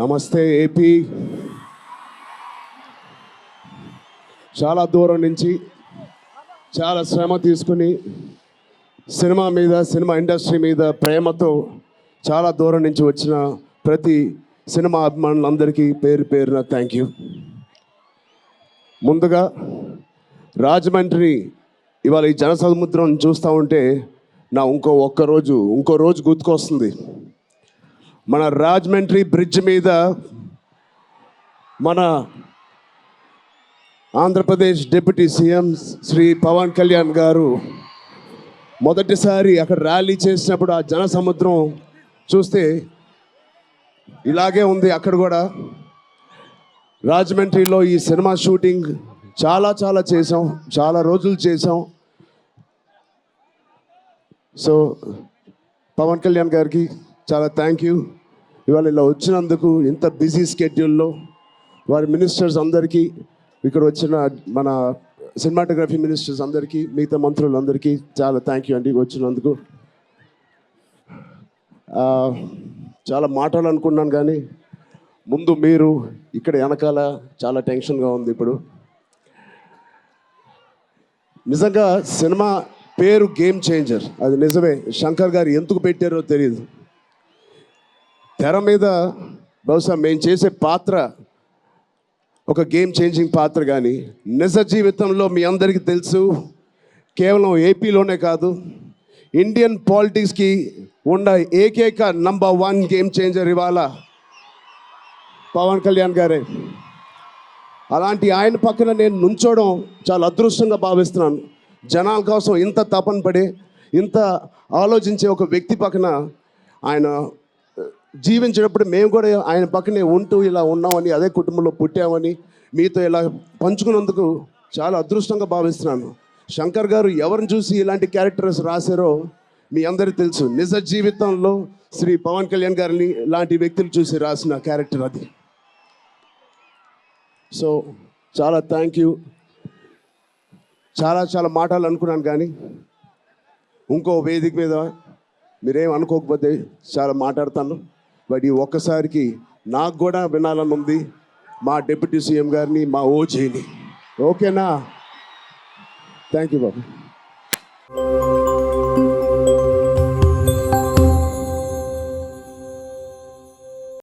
నమస్తే ఏపీ. చాలా దూరం నుంచి చాలా శ్రమ తీసుకుని సినిమా ఇండస్ట్రీ మీద ప్రేమతో చాలా దూరం నుంచి వచ్చిన ప్రతి సినిమా అభిమానులందరికీ పేరు పేరున థ్యాంక్ యూ. ముందుగా రాజమండ్రి ఇవాళ ఈ జనసముద్రం చూస్తూ ఉంటే నా ఇంకో రోజు గుర్తుకొస్తుంది. మన రాజమండ్రి బ్రిడ్జ్ మీద మన ఆంధ్రప్రదేశ్ డిప్యూటీ సీఎం శ్రీ పవన్ కళ్యాణ్ గారు మొదటిసారి అక్కడ ర్యాలీ చేసినప్పుడు ఆ జనసముద్రం చూస్తే ఇలాగే ఉంది. అక్కడ కూడా రాజమండ్రిలో ఈ సినిమా షూటింగ్ చాలా చేసాం, చాలా రోజులు చేసాం. సో పవన్ కళ్యాణ్ గారికి చాలా థ్యాంక్ యూ. ఇవాళ ఇలా వచ్చినందుకు ఇంత బిజీ స్కెడ్యూల్లో వారి మినిస్టర్స్ అందరికీ, ఇక్కడ వచ్చిన మన సినిమాటోగ్రఫీ మినిస్టర్స్ అందరికీ, మిగతా మంత్రులందరికీ చాలా థ్యాంక్ యూ అండి వచ్చినందుకు. చాలా మాట్లాడాలనుకున్నాను కానీ ముందు మీరు ఇక్కడ వెనకాల చాలా టెన్షన్గా ఉంది. ఇప్పుడు నిజంగా సినిమా పేరు గేమ్ చేంజర్, అది నిజమే. శంకర్ గారు ఎందుకు పెట్టారో తెలియదు. తెర మీద బహుశా మేము చేసే పాత్ర ఒక గేమ్ చేంజింగ్ పాత్ర, కానీ నిజ జీవితంలో మీ అందరికీ తెలుసు, కేవలం ఏపీలోనే కాదు ఇండియన్ పాలిటిక్స్కి ఉన్న ఏకైక నంబర్ 1 గేమ్ చేంజర్ ఇవాళ పవన్ కళ్యాణ్ గారే. అలాంటి ఆయన పక్కన నేను నుంచోవడం చాలా అదృష్టంగా భావిస్తున్నాను. జనాల కోసం ఇంత తపన పడే, ఇంత ఆలోచించే ఒక వ్యక్తి పక్కన ఆయన జీవించేటప్పుడు మేము కూడా ఆయన పక్కనే ఉంటూ ఇలా ఉన్నామని, అదే కుటుంబంలో పుట్టామని మీతో ఇలా పంచుకున్నందుకు చాలా అదృష్టంగా భావిస్తున్నాను. శంకర్ గారు ఎవరిని చూసి ఇలాంటి క్యారెక్టర్స్ రాశారో మీ అందరికీ తెలుసు. నిజ జీవితంలో శ్రీ పవన్ కళ్యాణ్ గారిని లాంటి వ్యక్తులు చూసి రాసిన క్యారెక్టర్ అది. సో చాలా థ్యాంక్ యూ. చాలా మాట్లాడాలనుకున్నాను కానీ ఇంకో వేదిక మీద మీరేం అనుకోకపోతే చాలా మాట్లాడతాను. బట్ ఈ ఒక్కసారికి నాకు కూడా వినాలని ఉంది మా డిప్యూటీ సీఎం గారిని, మా ఓజీని. ఓకేనా? Thank you Babu.